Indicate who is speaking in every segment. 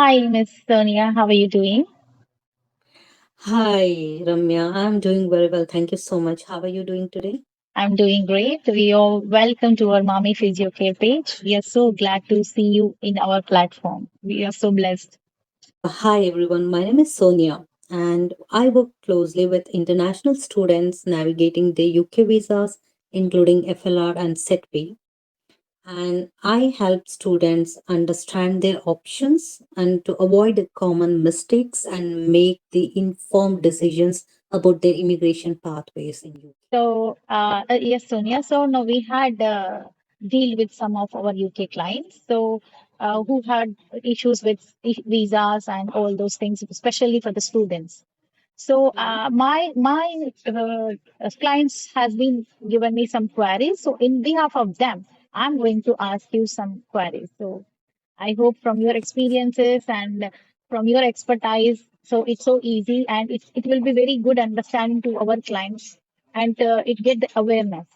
Speaker 1: Hi, Miss Sonia. How are you doing?
Speaker 2: Hi, Ramya. I'm doing very well. Thank you so much. How are you doing today?
Speaker 1: I'm doing great. We are welcome to our Mommy Physio Care page. We are so glad to see you in our platform. We are so blessed.
Speaker 2: Hi, everyone. My name is Sonia, and I work closely with international students navigating their UK visas, including FLR and SETP. And I help students understand their options and to avoid the common mistakes and make the informed decisions about their immigration pathways in UK.
Speaker 1: Yes, Sonia. So, no, we had deal with some of our UK clients. Who had issues with visas and all those things, especially for the students. My clients has been given me some queries. So in behalf of them, I'm going to ask you some queries. So I hope from your experiences and from your expertise, so it's so easy and it will be very good understanding to our clients and it get the awareness.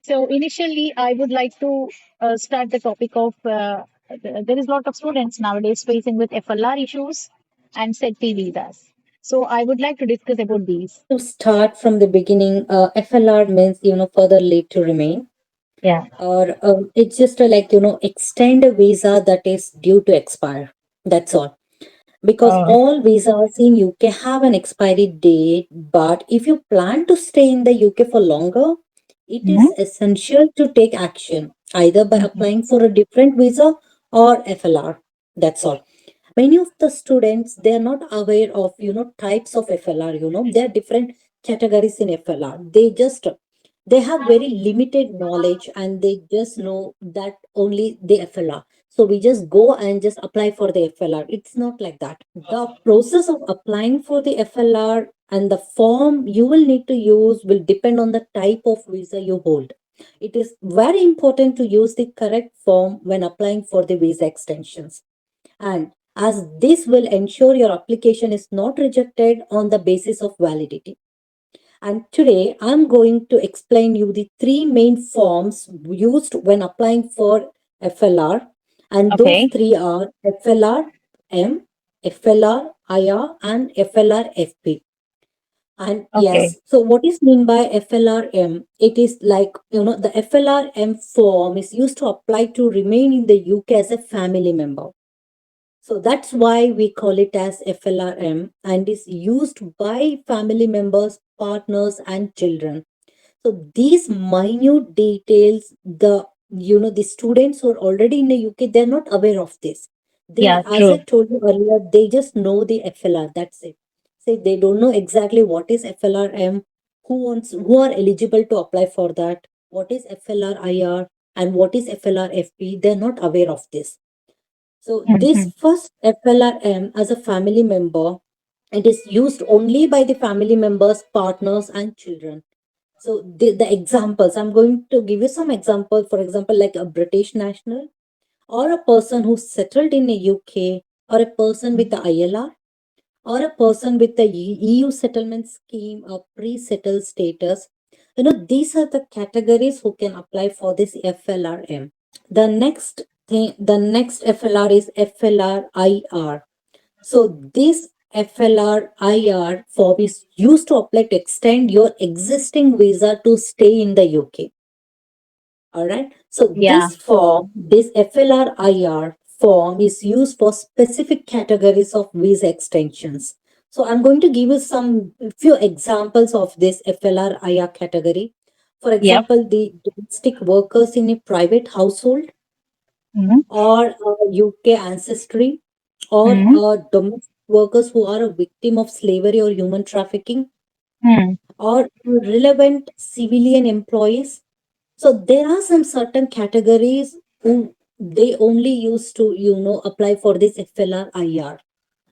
Speaker 1: So initially, I would like to start the topic of there is a lot of students nowadays facing with FLR issues and SETP visas. So I would like to discuss about these.
Speaker 2: To start from the beginning, FLR means, further leave to remain,
Speaker 1: Yeah.
Speaker 2: or it's just extend a visa that is due to expire. That's all. Because
Speaker 1: Oh.
Speaker 2: all visas in UK have an expiry date, but if you plan to stay in the UK for longer, it is
Speaker 1: Mhm.
Speaker 2: essential to take action either by
Speaker 1: Mhm.
Speaker 2: applying for a different visa or FLR. That's all. Many of the students, they are not aware of types of FLR. There are different categories in FLR. They have very limited knowledge and they just know that only the FLR. So we just go and just apply for the FLR. It's not like that. The process of applying for the FLR and the form you will need to use will depend on the type of visa you hold. It is very important to use the correct form when applying for the visa extensions, and as this will ensure your application is not rejected on the basis of validity. And today I'm going to explain you the three main forms used when applying for FLR, and those
Speaker 1: Okay.
Speaker 2: three are FLR M, FLR IR, and FLR FP. And
Speaker 1: Okay.
Speaker 2: yes, so what is mean by FLRM? It is like, the FLRM form is used to apply to remain in the UK as a family member. So that's why we call it as FLRM and is used by family members, partners, and children. So these minute details, the students who are already in the UK, they're not aware of this. They,
Speaker 1: Yeah,
Speaker 2: as I
Speaker 1: true.
Speaker 2: told you earlier, they just know the FLR. That's it. Say they don't know exactly what is FLRM, who are eligible to apply for that, what is FLRIR, and what is FLRFP. They're not aware of this. So this
Speaker 1: Mhm.
Speaker 2: first FLRM as a family member, it is used only by the family members, partners, and children. So the examples, I'm going to give you some examples. For example, like a British national, or a person who's settled in the UK, or a person with the ILR, or a person with the EU settlement scheme or pre-settled status. These are the categories who can apply for this FLRM. The next FLR is FLRIR. So this FLRIR form is used to apply to extend your existing visa to stay in the UK. All right. So
Speaker 1: Yeah.
Speaker 2: this FLRIR form is used for specific categories of visa extensions. So I'm going to give you some few examples of this FLRIR category. For
Speaker 1: Yep.
Speaker 2: example, the domestic workers in a private household,
Speaker 1: Mhm.
Speaker 2: or UK ancestry, or
Speaker 1: Mhm.
Speaker 2: domestic workers who are a victim of slavery or human trafficking,
Speaker 1: Mhm.
Speaker 2: or relevant civilian employees. So there are some certain categories who they only used to, apply for this FLRIR.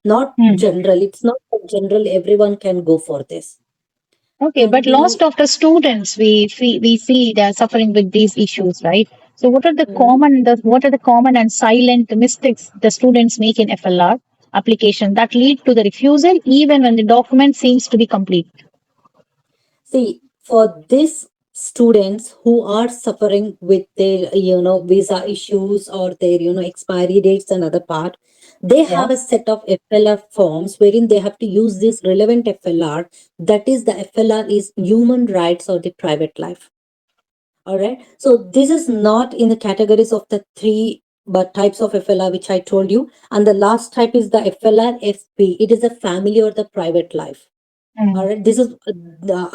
Speaker 2: Not
Speaker 1: Mhm.
Speaker 2: general. It's not general. Everyone can go for this.
Speaker 1: Okay, but
Speaker 2: And
Speaker 1: lots of the students we see they are suffering with these issues, right? So
Speaker 2: Mhm.
Speaker 1: what are the common and silent mistakes the students make in FLR application that lead to the refusal even when the document seems to be complete?
Speaker 2: See, for this students who are suffering with their visa issues or their expiry dates and other part, they
Speaker 1: Yeah.
Speaker 2: have a set of FLR forms wherein they have to use this relevant FLR. That is, the FLR is human rights or the private life. All right. So this is not in the categories of the three but types of FLR which I told you. And the last type is the FLR FP. It is a family or the private life. All
Speaker 1: Mm.
Speaker 2: right. This is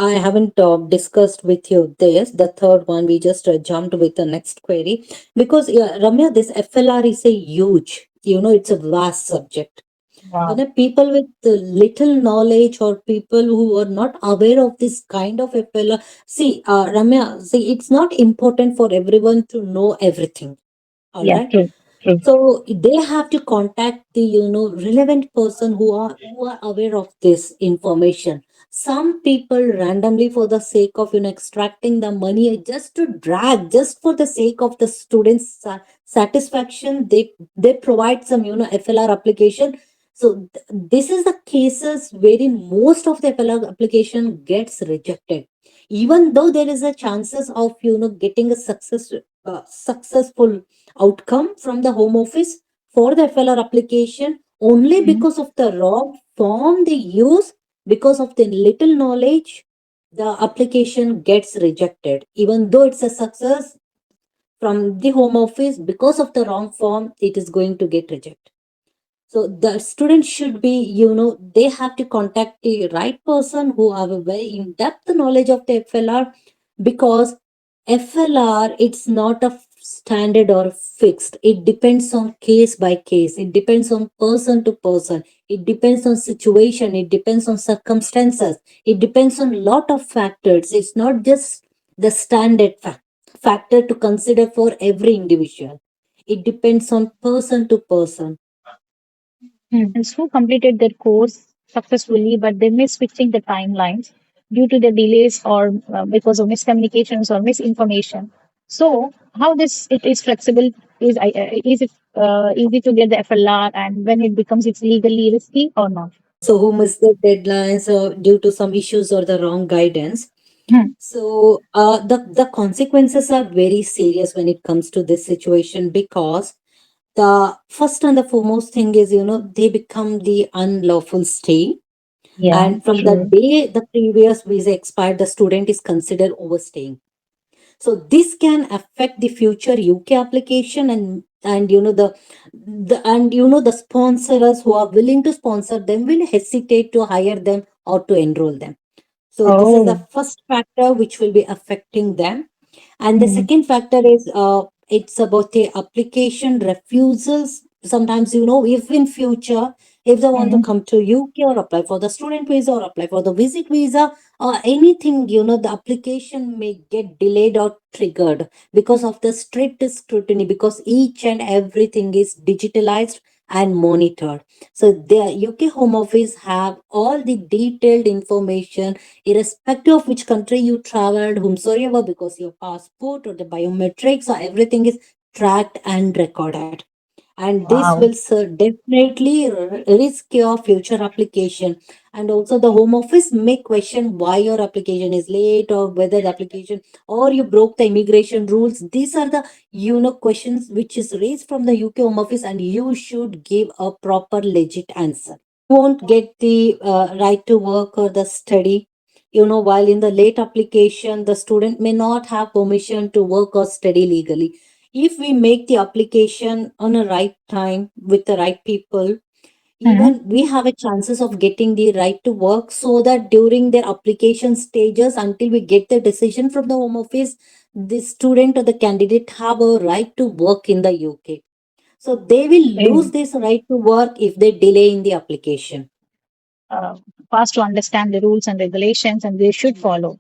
Speaker 2: I haven't discussed with you this. The third one we just jumped with the next query because Ramya, this FLR is a huge. It's a vast subject.
Speaker 1: Wow.
Speaker 2: People with little knowledge or people who are not aware of this kind of FLR. See, Ramya, see, it's not important for everyone to know everything. All
Speaker 1: Yeah,
Speaker 2: right.
Speaker 1: true, true.
Speaker 2: So they have to contact the relevant person who are aware of this information. Some people randomly for the sake of extracting the money just to drag, just for the sake of the students' satisfaction, they provide some FLR application. So this is the cases wherein most of the FLR application gets rejected, even though there is a chances of getting a successful outcome from the home office for the FLR application, only
Speaker 1: Mm.
Speaker 2: because of the wrong form they use, because of the little knowledge, the application gets rejected. Even though it's a success from the home office, because of the wrong form, it is going to get rejected. So the students should be, they have to contact the right person who have a very in-depth knowledge of the FLR, because FLR, it's not a standard or fixed. It depends on case by case. It depends on person to person. It depends on situation. It depends on circumstances. It depends on lot of factors. It's not just the standard factor to consider for every individual. It depends on person to person.
Speaker 1: Students who completed their course successfully, but they miss switching the timelines due to the delays or because of miscommunications or misinformation. So, how this it is flexible is it easy to get the FLR, and when it becomes it's legally risky or not?
Speaker 2: So who missed the deadlines due to some issues or the wrong guidance.
Speaker 1: Hmm.
Speaker 2: So the consequences are very serious when it comes to this situation, because the first and the foremost thing is they become the unlawful stay,
Speaker 1: Yeah,
Speaker 2: and from the
Speaker 1: true.
Speaker 2: day the previous visa expired, the student is considered overstaying. So this can affect the future UK application, and the and the sponsors who are willing to sponsor them will hesitate to hire them or to enroll them. So this is the
Speaker 1: Oh.
Speaker 2: first factor which will be affecting them. And the
Speaker 1: Hmm.
Speaker 2: second factor is it's about the application refusals. Sometimes, if in future, if they want to
Speaker 1: Hmm.
Speaker 2: come to UK or apply for the student visa or apply for the visit visa or anything, the application may get delayed or triggered because of the strict scrutiny, because each and everything is digitalized and monitored. So the UK Home Office have all the detailed information irrespective of which country you traveled, whomsoever, because your passport or the biometrics or everything is tracked and recorded. And this will
Speaker 1: Wow.
Speaker 2: definitely risk your future application. And also, the Home Office may question why your application is late, or whether the application or you broke the immigration rules. These are the questions which is raised from the UK Home Office, and you should give a proper legit answer. Won't get the right to work or the study. While in the late application, the student may not have permission to work or study legally. If we make the application on a right time with the right people,
Speaker 1: Hmm.
Speaker 2: even we have a chances of getting the right to work, so that during their application stages, until we get the decision from the home office, the student or the candidate have a right to work in the UK. So they will lose
Speaker 1: Okay.
Speaker 2: this right to work if they delay in the application.
Speaker 1: Uh, Fast to understand the rules and regulations, and they should follow.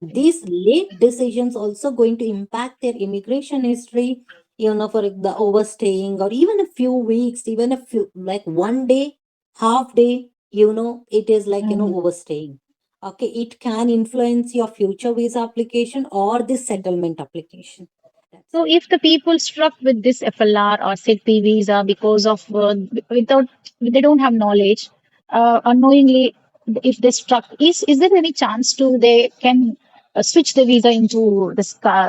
Speaker 2: These late decisions also going to impact their immigration history, for the overstaying, or even a few weeks, even a few, like one day, half day, it is like,
Speaker 1: Mm.
Speaker 2: overstaying. Okay, it can influence your future visa application or the settlement application. That's
Speaker 1: So,
Speaker 2: it.
Speaker 1: if the people struck with this FLR or SETP visa because of without they don't have knowledge, unknowingly, if they struck, is there any chance to they can? switch the visa into the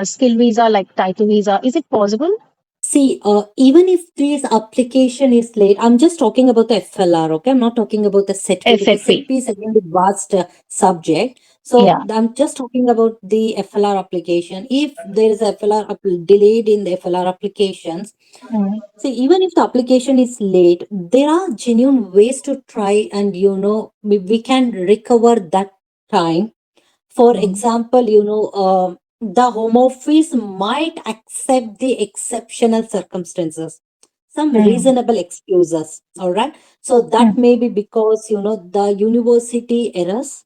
Speaker 1: skill visa, like title visa? Is it possible?
Speaker 2: See, even if this application is late, I'm just talking about the FLR, okay? I'm not talking about the SETP because
Speaker 1: SFP.
Speaker 2: SETP is again the vast subject. So
Speaker 1: Yeah.
Speaker 2: I'm just talking about the FLR application. If there is a FLR delayed in the FLR applications,
Speaker 1: Mm,
Speaker 2: see, even if the application is late, there are genuine ways to try and, we can recover that time. For
Speaker 1: mm,
Speaker 2: example, the home office might accept the exceptional circumstances, some
Speaker 1: mm,
Speaker 2: reasonable excuses. All right. So that
Speaker 1: mm,
Speaker 2: may be because, the university errors,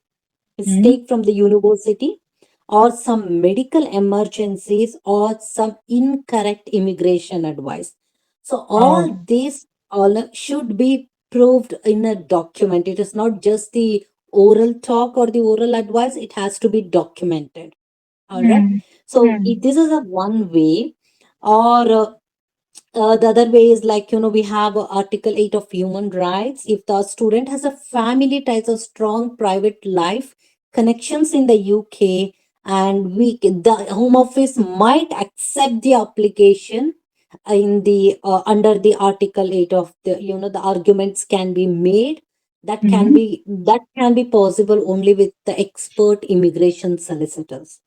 Speaker 1: mm,
Speaker 2: mistake from the university, or some medical emergencies, or some incorrect immigration advice. So all
Speaker 1: oh,
Speaker 2: these all should be proved in a document. It is not just the oral talk or the oral advice, it has to be documented. All right.
Speaker 1: mm,
Speaker 2: So
Speaker 1: mm,
Speaker 2: this is a one way. Or the other way is like, we have Article 8 of Human Rights. If the student has a family ties or strong private life connections in the UK, and the Home Office might accept the application in the under the Article 8 of the, the arguments can be made.
Speaker 1: mm.
Speaker 2: That can be possible only with the expert immigration solicitors.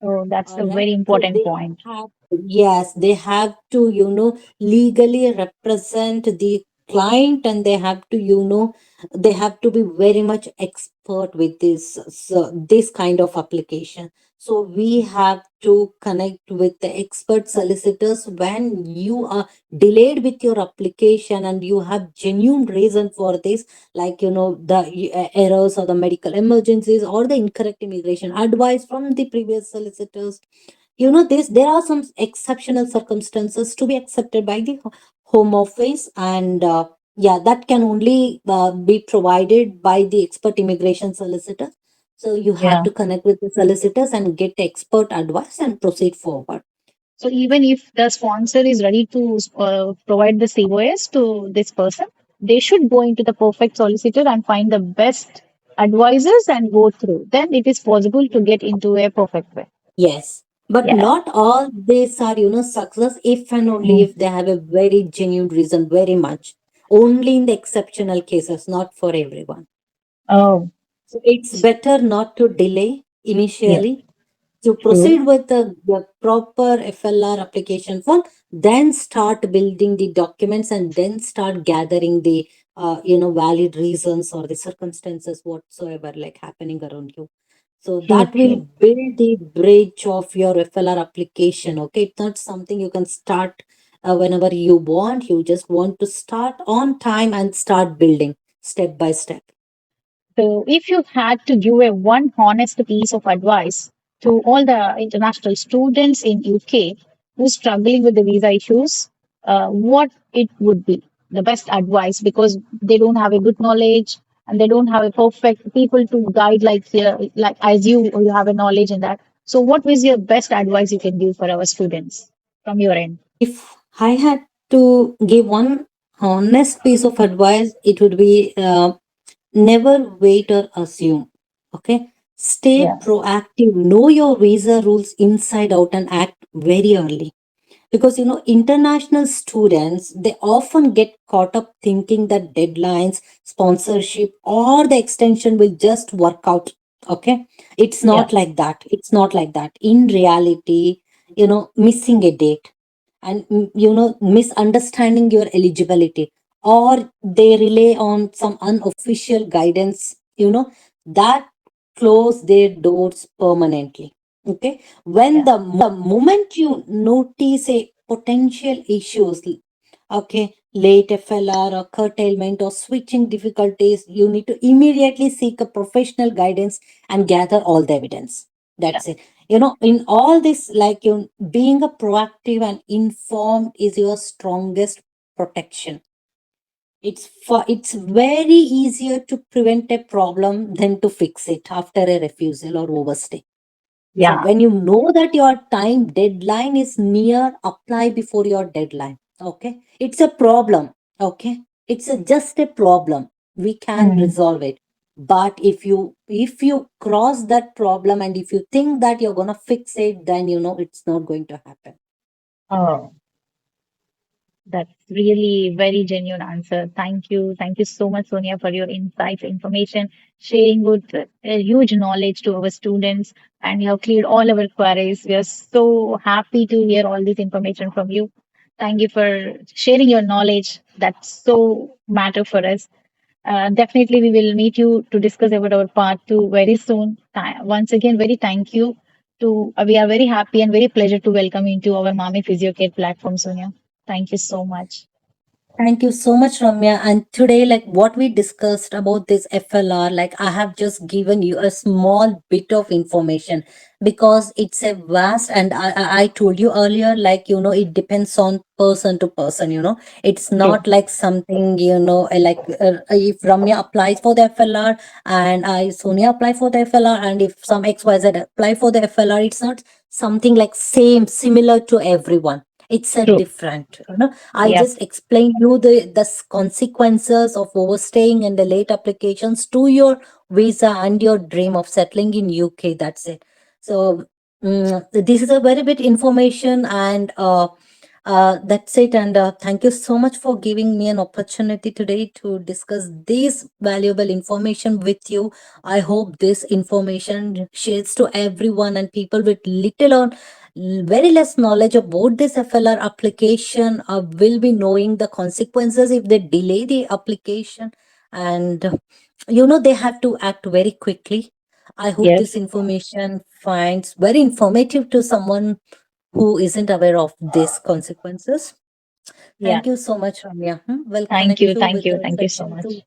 Speaker 1: Oh, that's
Speaker 2: All
Speaker 1: a
Speaker 2: right.
Speaker 1: very
Speaker 2: So
Speaker 1: important
Speaker 2: they
Speaker 1: point.
Speaker 2: have, yes, they have to, legally represent the client, and they have to, they have to be very much expert with this kind of application. So we have to connect with the expert solicitors when you are delayed with your application and you have genuine reason for this, like, the errors or the medical emergencies or the incorrect immigration advice from the previous solicitors. This there are some exceptional circumstances to be accepted by the home office, and yeah, that can only be provided by the expert immigration solicitor. So you have
Speaker 1: Yeah.
Speaker 2: to connect with the solicitors and get expert advice and proceed forward.
Speaker 1: So even if the sponsor is ready to provide the COS to this person, they should go into the perfect solicitor and find the best advisors and go through. Then it is possible to get into a perfect way.
Speaker 2: Yes, but
Speaker 1: Yeah.
Speaker 2: not all these are, success if and only
Speaker 1: Mm.
Speaker 2: if they have a very genuine reason, very much. Only in the exceptional cases, not for everyone.
Speaker 1: Oh,
Speaker 2: So it's better not to delay
Speaker 1: yeah.
Speaker 2: initially, to
Speaker 1: True.
Speaker 2: proceed with the proper FLR application form, then start building the documents and then start gathering the, valid reasons or the circumstances whatsoever like happening around you. So
Speaker 1: True.
Speaker 2: that will
Speaker 1: True.
Speaker 2: build the bridge of your FLR application. Okay, it's not something you can start whenever you want. You just want to start on time and start building step by step.
Speaker 1: So, if you had to give a one honest piece of advice to all the international students in UK who's struggling with the visa issues, what it would be the best advice because they don't have a good knowledge and they don't have a perfect people to guide like as you have a knowledge in that. So, what was your best advice you can give for our students from your end?
Speaker 2: If I had to give one honest piece of advice, it would be never wait or assume. Okay, stay
Speaker 1: Yeah,
Speaker 2: proactive, know your visa rules inside out, and act very early. Because international students, they often get caught up thinking that deadlines, sponsorship, or the extension will just work out. Okay, it's
Speaker 1: yeah,
Speaker 2: not like that. It's not like that in reality. Missing a date, and misunderstanding your eligibility, or they rely on some unofficial guidance, that close their doors permanently. Okay, when
Speaker 1: yeah,
Speaker 2: the moment you notice a potential issues, okay, late FLR or curtailment or switching difficulties, you need to immediately seek a professional guidance and gather all the evidence.
Speaker 1: yeah,
Speaker 2: That's it. In all this, like, being a proactive and informed is your strongest protection. It's very easier to prevent a problem than to fix it after a refusal or overstay. So
Speaker 1: yeah.
Speaker 2: when you know that your time deadline is near, apply before your deadline. Okay. It's a problem. Okay. It's just a problem. We can
Speaker 1: Mm.
Speaker 2: resolve it. But if you cross that problem, and if you think that you're going to fix it, then it's not going to happen.
Speaker 1: Oh, that's really very genuine answer. Thank you. Thank you so much, Sonia, for your insights, information, sharing with huge knowledge to our students, and you have cleared all our queries. We are so happy to hear all this information from you. Thank you for sharing your knowledge. That's so matter for us. Definitely, we will meet you to discuss about our part two very soon. Once again, very thank you. We are very happy and very pleasure to welcome you into our Mami PhysioCare platform, Sonia. Thank you so much.
Speaker 2: Thank you so much, Ramya. And today, like what we discussed about this FLR, like I have just given you a small bit of information, because it's a vast, and I told you earlier, like, it depends on person to person, it's
Speaker 1: True.
Speaker 2: not like something, like if Ramya applies for the FLR and Sonia apply for the FLR, and if some XYZ apply for the FLR, it's not something like same, similar to everyone. It's a
Speaker 1: True.
Speaker 2: different, I
Speaker 1: Yep.
Speaker 2: just explained you the consequences of overstaying and the late applications to your visa and your dream of settling in UK. That's it. So this is a very bit information, and that's it. And thank you so much for giving me an opportunity today to discuss this valuable information with you. I hope this information shares to everyone, and people with little or very less knowledge about this FLR application will be knowing the consequences if they delay the application. And they have to act very quickly. I hope this
Speaker 1: Yes.
Speaker 2: information finds very informative to someone who isn't aware of these consequences.
Speaker 1: Yeah.
Speaker 2: Thank you so much, Ramya. We'll
Speaker 1: Thank
Speaker 2: connect
Speaker 1: you.
Speaker 2: you
Speaker 1: Thank
Speaker 2: with
Speaker 1: you.
Speaker 2: the
Speaker 1: Thank you so
Speaker 2: session
Speaker 1: much.
Speaker 2: two.